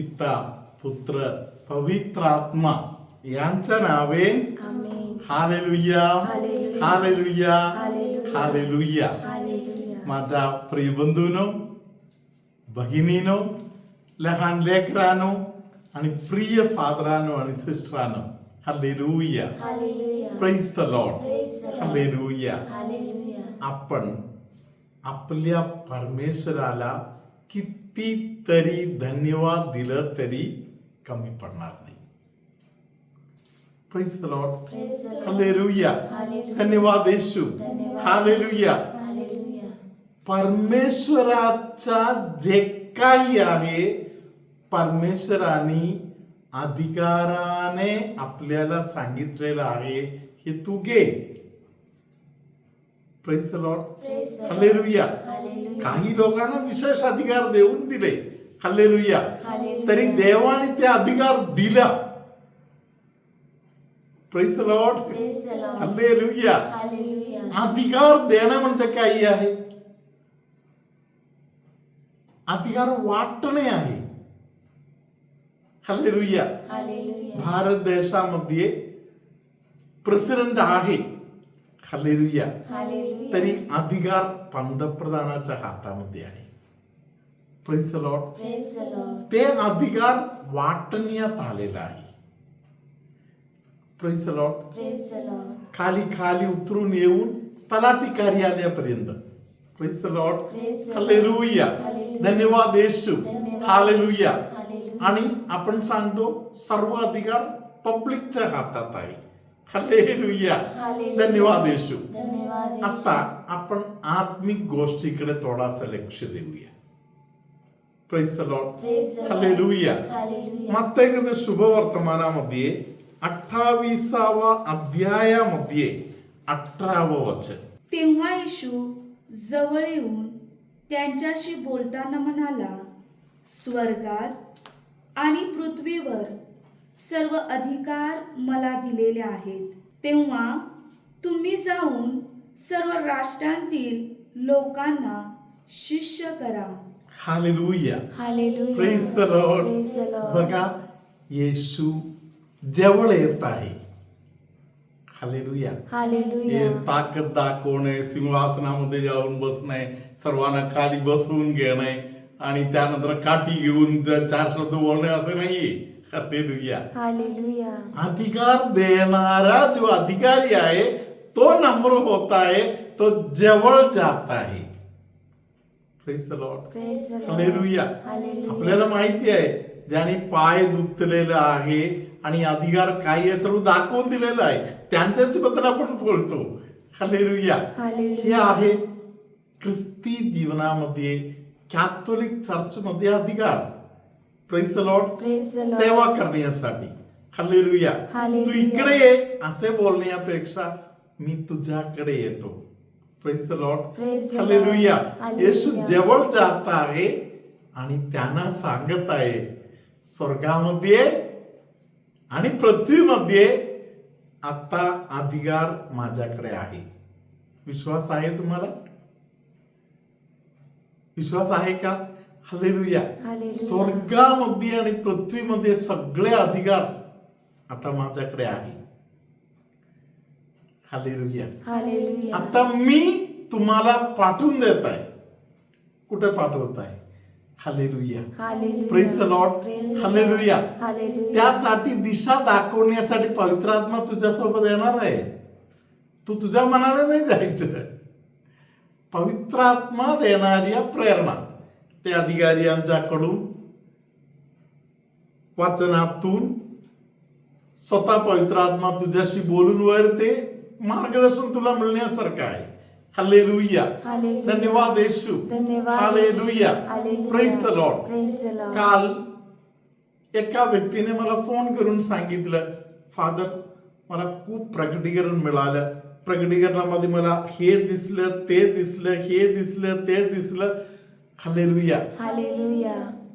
पिता पुत्र पवित्र आत्मा यांच्या नावे हालेलुया हालेलुया हालेलुया. माझा प्रिय बंधूनो, भगिनीनो, लहान लेकरानो आणि प्रिय फादरानो आणि सिस्टरानो, hallelujah. Praise the Lord. Hallelujah. आपण आपल्या परमेश्वराला कितीतरी धन्यवाद दिलं तरी कमी पडणार नाही. Praise the Lord. हालेलुया. धन्यवाद येशू. हालेलुया. परमेश्वराचा जे काही आहे, परमेश्वराने अधिकाराने आपल्याला सांगितलेलं आहे, हे तू घे. Praise the Lord. हालेलुया. काही लोकांना विशेष अधिकार देऊन दिले, हालेलुया, तरी देवाने ते अधिकार दिला. Praise the Lord. हालेलुया. अधिकार देणं म्हणजे काही आहे? अधिकार वाटणे आहे. हालेलुया. भारत देशामध्ये प्रेसिडेंट आहे, हालेलुया, तरी अधिकार पंतप्रधानाच्या हातामध्ये आहे. Praise the Lord. ते अधिकार वाटण्यात आलेला आहे. Praise the Lord. खाली खाली उतरून येऊन तलाठी कार्यालयापर्यंत. Praise the Lord. हालेलुया. धन्यवाद येशू. हालेलुया. आणि आपण सांगतो सर्व अधिकार पब्लिकच्या हातात आहे. हालेलुया. धन्यवाद येशू. आता आपण आत्मिक गोष्टीकडे थोडासा लक्ष देऊया. Praise the Lord. हालेलुया. मत्तई शुभवर्तमानामध्ये 28व्या अध्यायामध्ये 18वं वचन. तेव्हा येशू जवळ येऊन त्यांच्याशी बोलताना म्हणाला, स्वर्गात आणि पृथ्वीवर सर्व अधिकार मला दिलेले आहेत. तेव्हा तुम्ही जाऊन सर्व राष्ट्रांतील लोकांना शिष्य करा. हालेलुया. Praise the Lord. बघा, येशू जवळ येत आहे. हालेलुया. हे ताकद दाखवणे, सिंहासनामध्ये जाऊन बसणे, सर्वांना खाली बसवून घेणे आणि त्यानंतर काठी घेऊन 4 शब्द बोलणे असं नाहीये. हालेलुया. अधिकार देणारा जो अधिकारी आहे तो नम्र होत आहे, तो जवळ जात आहे. Praise the Lord. हालेलुया. आपल्याला माहिती आहे, ज्याने पाय धुतलेला आहे आणि अधिकार काय आहे सर्व दाखवून दिलेलं आहे, त्यांच्याच बद्दल आपण बोलतो. हालेलुया. हे आहे ख्रिस्ती जीवनामध्ये, कॅथोलिक चर्च मध्ये अधिकार. Praise the Lord. सेवा करण्यासाठी. हालेलुया. तू इकडे ये असे बोलण्यापेक्षा मी तुझ्याकडे येतो. Praise the Lord. हालेलुया. येशू जवळ जात आहे आणि त्यांना सांगत आहे, स्वर्गामध्ये आणि पृथ्वीमध्ये आता अधिकार माझ्याकडे आहे. विश्वास आहे तुम्हाला? विश्वास आहे का? हालेलुया. स्वर्गामध्ये आणि पृथ्वीमध्ये सगळे अधिकार आता माझ्याकडे आहे. हालेलुया. आता मी तुम्हाला पाठवून देत आहे. कुठे पाठवत आहे? Hallelujah. Praise the Lord. Hallelujah. त्यासाठी दिशा दाखवण्यासाठी पवित्र आत्मा तुझ्यासोबत येणार आहे. तू तुझ्या मनाने नाही जायचं. पवित्र आत्मा देणारी प्रेरणा, ते अधिकारी यांच्याकडून वाचनातून स्वतः पवित्र आत्मा तुझ्याशी बोलून वर ते मार्गदर्शन तुला मिळण्यासारखं आहे. हालेलुया. धन्यवाद येशू. हालेलुया. Praise the Lord. काल एका व्यक्तीने मला फोन करून सांगितलं, फादर मला खूप प्रकटीकरण मिळालं. प्रकटीकरणामध्ये मला हे दिसलं, ते दिसलं, हे दिसलं, ते दिसलं. हालेलुया.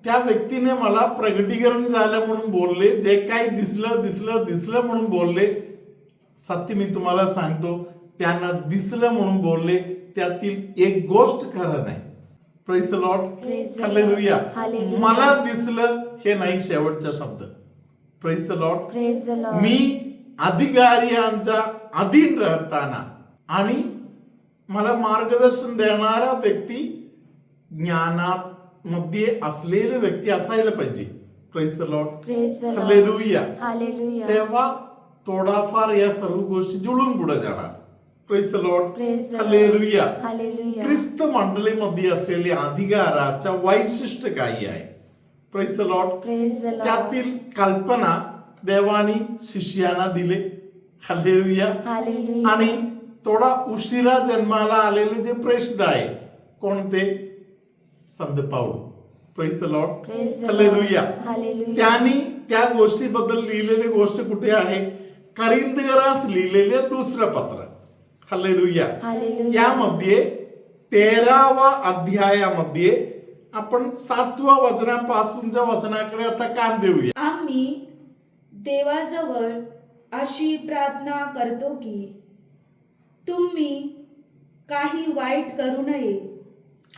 त्या व्यक्तीने मला प्रकटीकरण झालं म्हणून बोलले, जे काही दिसलं दिसलं दिसलं म्हणून बोलले. सत्य मी तुम्हाला सांगतो, त्यांना दिसलं म्हणून बोलले, त्यातील एक गोष्ट खरं नाही. Praise the Lord. Praise the hallelujah. Lord. Hallelujah. मला दिसलं हे नाही शेवटचा शब्द. Praise the Lord. Praise the Lord. मी अधिकाऱ्यांच्या अधीन राहताना आणि मला मार्गदर्शन देणारा व्यक्ती ज्ञानात मध्ये असलेले व्यक्ती असायला पाहिजे. Praise the Lord. Praise the Lord. Hallelujah. Hallelujah. तेव्हा थोडाफार या सर्व गोष्टी जुळून पुढे जाणार. Praise the Lord. Praise the Lord. Hallelujah. Hallelujah. ख्रिस्त मंडळीमध्ये असलेले अधिकाराच्या वैशिष्ट्य काही आहे. Praise the Lord. Praise the Lord. त्यातील कल्पना देवानी शिष्यांना दिले. हालेलुया. Hallelujah. आणि थोडा उशिरा जन्माला आलेले जे प्रेषित आहे कोणते? संत पाऊल. Praise the Lord. Praise the hallelujah. Lord. Hallelujah. त्यांनी त्या गोष्टीबद्दल लिहिलेली गोष्ट कुठे आहे? करिंदरास लिहिलेले दुसरं पत्र. हालेलुया. Hallelujah. यामध्ये 13वा अध्यायामध्ये आपण 7व्या वचनापासूनच्या वचनाकडे आता कान देऊया. आम्ही देवाजवळ अशी प्रार्थना करतो की तुम्ही काही वाईट करू नये.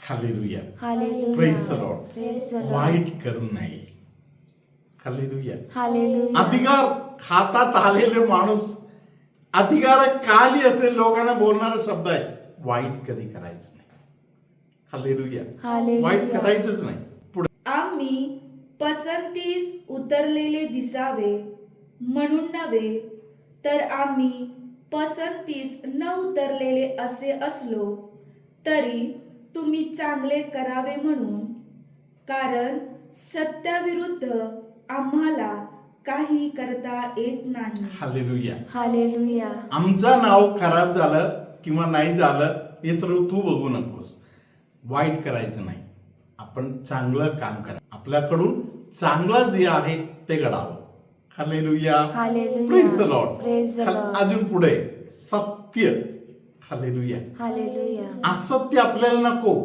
Hallelujah. Hallelujah. Praise the Lord. Praise the Lord. वाईट करू नये. हालेलुया. Hallelujah. अधिकार हातात आलेले माणूस अधिकाराखाली असेल लोकांना बोलणारा शब्द आहे, वाईट कधी करायचं नाही. हालेलुया. Hallelujah. वाईट करायचंच नाही. पुढे आम्ही पसंतीस उतरलेले दिसावे म्हणून नव्हे, तर आम्ही पसंतीस न उतरलेले असे असलो तरी तुम्ही चांगले करावे म्हणून, कारण सत्याविरुद्ध आम्हाला काही करता येत नाही. हालेलुया. Hallelujah. आमचं नाव खराब झालं किंवा नाही झालं हे सर्व तू बघू नकोस. वाईट करायचं नाही. आपण चांगलं काम करा. आपल्याकडून चांगलं जे आहे ते घडावं. Hallelujah. Hallelujah. Praise the Lord. Praise the Lord. अजून पुढे सत्य. हालेलुया. Hallelujah. असत्य आपल्याला नको.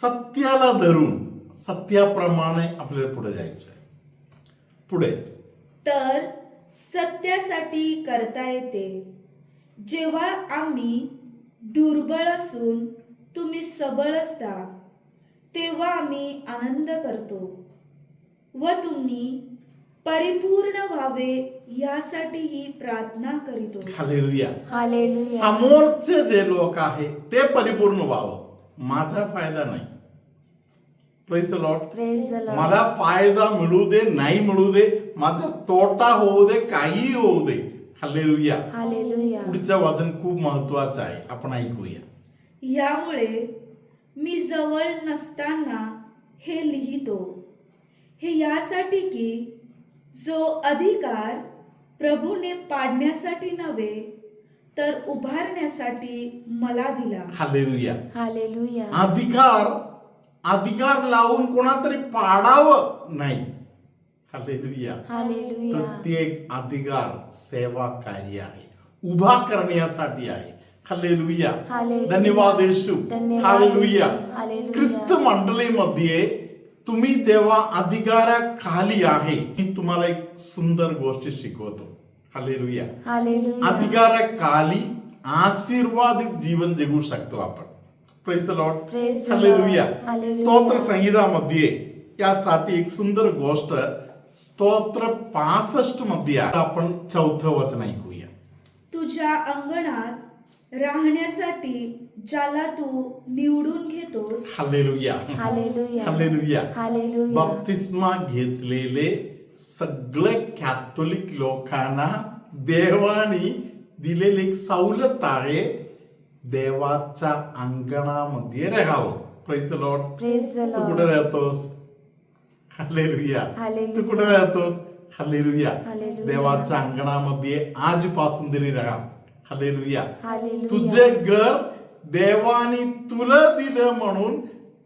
सत्याला धरून सत्याप्रमाणे आपल्याला पुढे जायचं. पुढे तर सत्यासाठी करता येते. जेव्हा आम्ही दुर्बळ असून तुम्ही सबळ असता, तेव्हा आम्ही आनंद करतो व तुम्ही परिपूर्ण व्हावे यासाठीही प्रार्थना करीतो. हालेलुया. Hallelujah. समोरचे जे लोक आहे ते परिपूर्ण व्हावं. माझा फायदा नाही. Praise the Lord. Praise the Lord. मला फायदा मिळू दे नाही मिळू दे, माझा तोटा होऊ दे, काही होऊ दे. हालेलुया. Hallelujah. पुढचं वचन खूप महत्वाचं आहे, आपण ऐकूया. यामुळे मी जवळ नसताना हे लिहितो, हे यासाठी की जो अधिकार प्रभूने पाडण्यासाठी नव्हे तर उभारण्यासाठी मला दिला. हालेलुया. Hallelujah. अधिकार लावून कोणातरी पाडावं नाही. हालेलुया. Hallelujah. प्रत्येक अधिकार सेवा कार्य आहे, उभा करण्यासाठी आहे. हालेलुया. Hallelujah. धन्यवाद येशू. धन्यवाद हालेलुया. येशू. Hallelujah. ख्रिस्त मंडळीमध्ये तुम्ही जेव्हा अधिकाराखाली आहे, मी तुम्हाला एक सुंदर गोष्ट शिकवतो. हालेलुया. Hallelujah. अधिकाराखाली आशीर्वादित जीवन जगू शकतो आपण. Praise the Lord. Praise the hallelujah. Lord. Hallelujah. स्तोत्र संहितामध्ये यासाठी एक सुंदर गोष्ट स्तोत्र 65 मध्ये आहे. आपण 4थं वचन ऐकूया. तुझ्या अंगणात राहण्यासाठी ज्याला तू निवडून घेतोस, हालेलुया. Hallelujah. हालेलुया. Hallelujah. बप्तिस्मा घेतलेले सगळे कॅथोलिक लोकांना देवानी दिलेली एक सवलत आहे, देवाच्या अंगणामध्ये राहावं. Praise the Lord. Praise the Tu Lord. कुठे राहतोस? हालेलुया. Hallelujah. तू कुठे राहतोस? हालेलुया. Hallelujah. देवाच्या अंगणामध्ये आजपासून तरी राहा. हालेलुया. Hallelujah. तुझे घर देवानी तुला दिलं म्हणून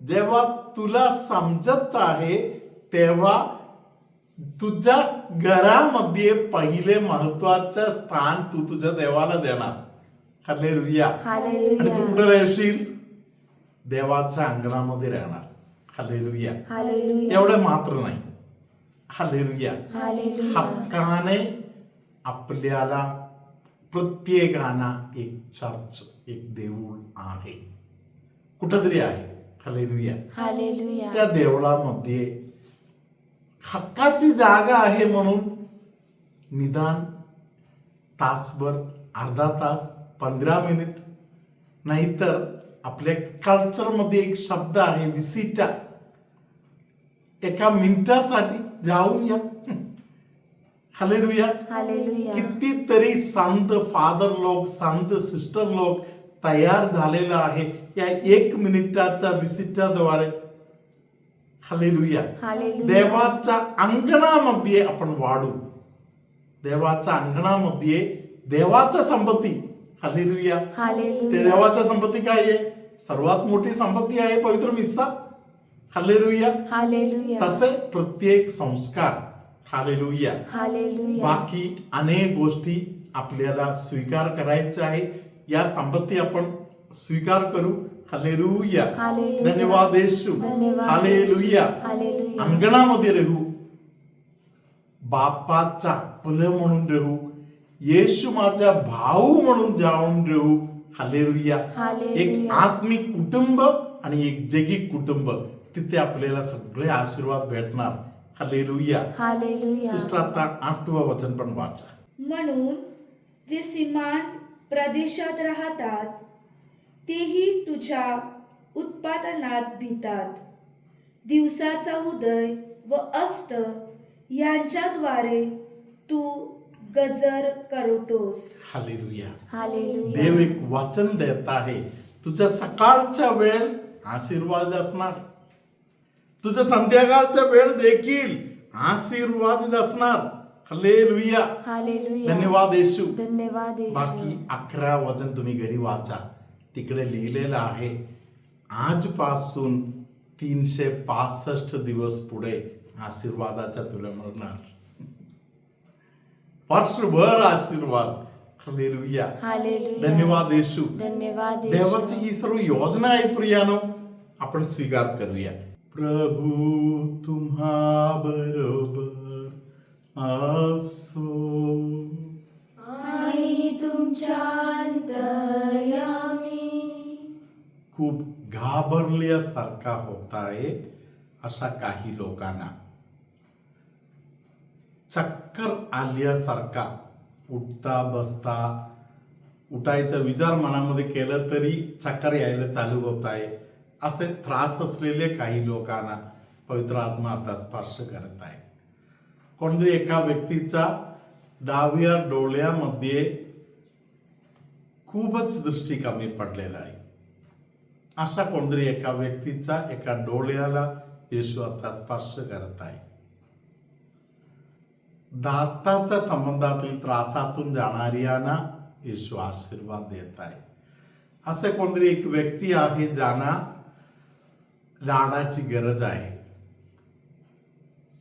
जेव्हा तुला समजत आहे तेव्हा तुझ्या घरामध्ये पहिले महत्वाचं स्थान तू तुझ्या देवाला देणार. हालेलुया. Hallelujah. आणि तू कुठे राहशील? देवाच्या अंगणामध्ये राहणार. हालेलुया. Hallelujah. एवढं मात्र नाही. हालेलुया. Hallelujah. हक्काने आपल्याला प्रत्येकाना एक चर्च, एक देऊळ आहे, कुठंतरी आहे. हालेलुया. हालेलुया. त्या देवळामध्ये हक्काची जागा आहे म्हणून निदान तासभर, अर्धा तास, 15 मिनिट, नाहीतर आपल्या कल्चरमध्ये एक शब्द आहे विसिटा, एका मिनिटासाठी जाऊन या. हालेलुया. हालेलुया. कितीतरी संत फादर लोक, संत सिस्टर लोक तयार झालेला आहे या 1 मिनिटाच्या विसिटाद्वारे. हालेलुया. हालेलुया. देवाच्या अंगणामध्ये आपण वाढू. देवाच्या अंगणामध्ये देवाच्या संपत्ती. हालेलुया. ते हालेलुया. देवाच्या संपत्ती काय आहे? सर्वात मोठी संपत्ती आहे पवित्र मिस्सा. हालेलुया. हालेलुया. तसे प्रत्येक संस्कार. हालेलुया. हालेलुया. बाकी अनेक गोष्टी आपल्याला स्वीकार करायच्या आहे. या संपत्ती आपण स्वीकार करू. हालेलुया. हालेलुया. धन्यवाद येशू. धन्यवाद. हालेलुया. हालेलुया. अंगणामध्ये राहू, बापाचा आपलं म्हणून राहू, येशू माझा भाऊ म्हणून जाऊन राहू. हालेलुया. हालेलुया. एक आत्मिक कुटुंब आणि एक जैगिक कुटुंब, तिथे आपल्याला सगळे आशीर्वाद भेटणार. हालेलुया. हालेलुया. सिस्टर आता 8वं वचन पण वाचा. म्हणून जे सीमांत प्रदेशात राहतात तेही तुझ्या उत्पादनात भितात. दिवसाचा उदय व अस्त यांच्याद्वारे तू गजर करतोस. हालेलुया. हालेलुया. देव एक वचन देत आहे. तुझ्या सकाळच्या वेळ आशीर्वाद असणार, तुझ्या संध्याकाळच्या वेळ देखील आशीर्वाद असणार. हालेलुया. हालेलुया. धन्यवाद येशू. धन्यवाद येशू. बाकी 11 वचन तुम्ही घरी वाचा. तिकडे लिहिलेलं आहे आजपासून 365 दिवस पुढे आशीर्वादाचा तुला मिळणार. वर्षभर आशीर्वाद. हालेलुया. हालेलुया. धन्यवाद येशू. धन्यवाद येशू. देवाची ही सर्व योजना आहे प्रियानो, आपण स्वीकार करूया. प्रभू तुम्हा बरोबर असो आणि तुमच्या अंतर्यामी. खूप घाबरल्यासारखा होत आहे अशा काही लोकांना, चक्कर आल्यासारखा, उठता बसता, उठायचा विचार मनामध्ये केलं तरी चक्कर यायला चालू होत आहे, असे त्रास असलेले काही लोकांना पवित्र आत्मा आता स्पर्श करत आहे. कोणतरी एका व्यक्तीचा डाव्या डोळ्यामध्ये खूपच दृष्टी कमी पडलेला आहे. अशा कोणतरी एका व्यक्तीचा एका डोळ्याला येशू आता स्पर्श करत आहे. दाताच्या संबंधातील त्रासातून जाणाऱ्यांना येशू आशीर्वाद देत आहे. असे कोणतरी एक व्यक्ती आहे ज्यांना लाडाची गरज आहे.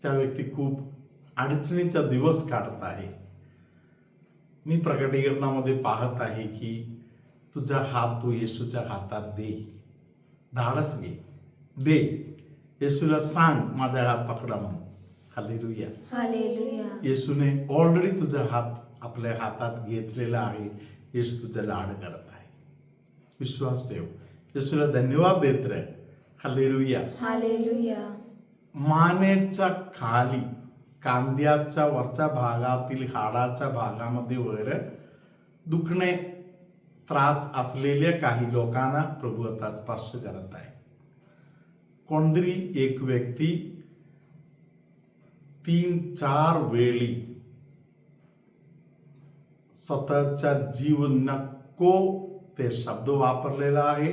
त्या व्यक्ती खूप अडचणीचा दिवस काढत आहे. मी प्रकटीकरणामध्ये पाहत आहे की तुझा हात तू येशूच्या हातात दे, धाडस घे, दे. येशूला सांग माझा हात पकडा म्हणून. हालेलुया. हालेलुया. येशूने ऑलरेडी तुझा हात आपल्या हातात घेतलेला आहे. येशू तुझा लाड करत आहे. विश्वास ठेव. येशूला धन्यवाद देत राह. हालेलुया. हालेलुया. मानेच्या खाली, कांद्याच्या वरच्या भागातील हाडाच्या भागामध्ये वगैरे दुखणे, त्रास असलेल्या काही लोकांना प्रभू आता स्पर्श करत आहे. कोणतरी एक व्यक्ती 3-4 वेळी स्वतःचा जीव नको ते शब्द वापरलेला आहे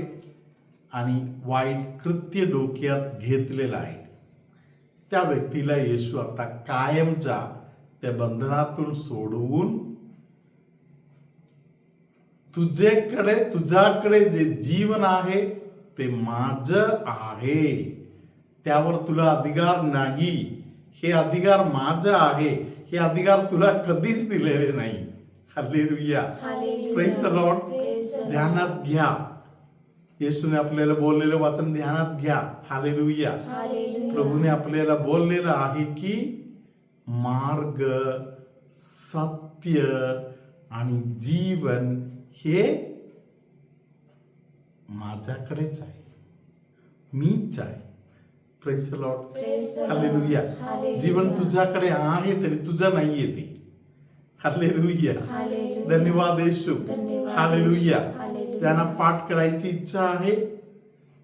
आणि वाईट कृत्य डोक्यात घेतलेलं आहे. त्या व्यक्तीला येशू आता कायमच्या त्या बंधनातून सोडवून तुझ्याकडे जे जीवन आहे ते माझं आहे, त्यावर तुला अधिकार नाही. हे अधिकार माझं आहे. हे अधिकार तुला कधीच दिलेले नाही. हालेलुया. Praise the Lord. ध्यानात घ्या. येशूने आपल्याला बोललेलं वचन ध्यानात घ्या. हालेलुया. प्रभूने आपल्याला बोललेलं आहे की मार्ग, सत्य आणि जीवन हे माझ्याकडेच आहे. मीच आहे. Praise the Lord. Praise the Lord. Hallelujah. Hallelujah. जीवन तुझ्याकडे आहे तरी तुझं नाहीये ते. हालेलुया. Hallelujah. धन्यवाद येशू. धन्यवाद हालेलुया. येशू. Hallelujah. ज्यांना पाठ करायची इच्छा आहे,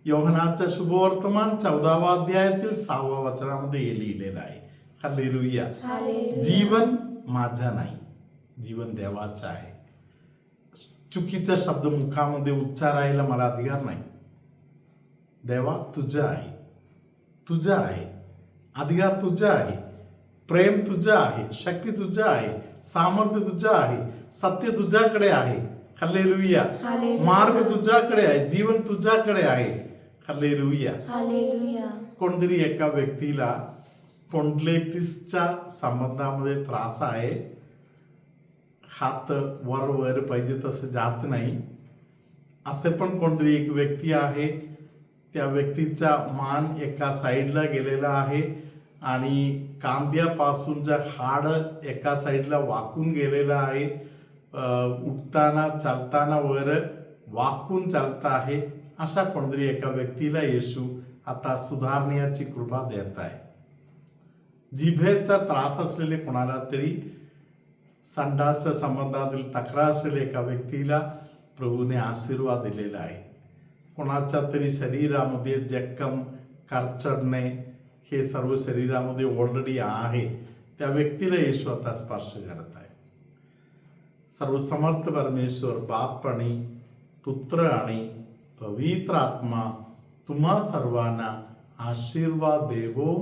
योहानाचं शुभवर्तमान 14व्या अध्यायातील 6व्या वचनामध्ये हे लिहिलेलं आहे. हालेलुया. Hallelujah. जीवन माझं नाही, जीवन देवाचं आहे. चुकीचा शब्द मुखामध्ये उच्चारायला मला अधिकार नाही. देवा तुझं आहे, तुझं आहे, अधिकार तुझं आहे, प्रेम तुझं आहे, शक्ती तुझं आहे, सामर्थ्य तुझं आहे, सत्य तुझ्याकडे आहे. हालेलुया. Hallelujah. मार्ग तुझ्याकडे आहे, जीवन तुझ्याकडे आहे. हालेलुया. Hallelujah. कोणतरी एका व्यक्तीला स्पॉन्डिलायटिसच्या संबंधामध्ये त्रास आहे. हात वर वर पाहिजे तसं जात नाही. असे पण कोणतरी एक व्यक्ती आहे, त्या व्यक्तीचा मान एका साईडला गेलेला आहे आणि कांद्यापासूनचं हाड एका साईडला वाकून गेलेलं आहे. उठताना चालताना वर वाकून चालत आहे. अशा कोणतरी एका व्यक्तीला येशू आता सुधारण्याची कृपा देत आहे. जिभेचा त्रास असलेले कोणाला तरी, संडास संबंधातील तक्रार असलेल्या एका व्यक्तीला प्रभूने आशीर्वाद दिलेला आहे. कोणाच्या तरी शरीरामध्ये जखम, करचडणे हे सर्व शरीरामध्ये ऑलरेडी आहे, त्या व्यक्तीला येशू आता स्पर्श करत आहे. सर्वसमर्थ परमेश्वर बाप आणि पुत्र आणि पवित्र आत्मा तुम्हा सर्वांना आशीर्वाद देवो.